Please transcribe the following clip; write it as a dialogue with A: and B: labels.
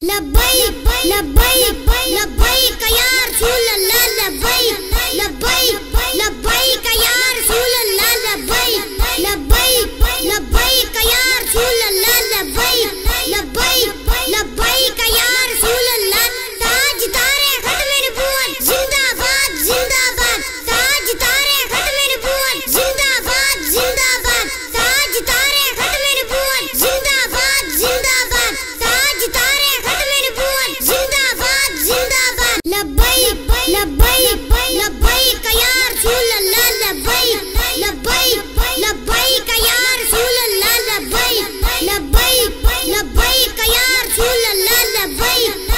A: लब्बैक लब्बैक लब्बैक या रसूल अल्लाह लब्बैक लब्बैक लब्बैक या रसूल अल्लाह लब्बैक लब्बैक लब्बैक या रसूल अल्लाह लब्बैक लब्बैक लब्बैक या रसूल अल्लाह। ताज तारे खत्म नबूवत जिंदाबाद जिंदाबाद, ताज तारे खत्म नबूवत जिंदाबाद जिंदाबाद, ताज तारे खत्म नबूवत जिंदाबाद जिंदाबाद, ताज तारे खत्म नबूवत जिंदाबाद जिंदाबाद। लब्बैक लब्बैक लब्बैक या रसूल अल्लाह लब्बैक लब्बैक लब्बैक या रसूल अल्लाह लब्बैक लब्बैक लब्बैक या रसूल अल्लाह लब्बैक।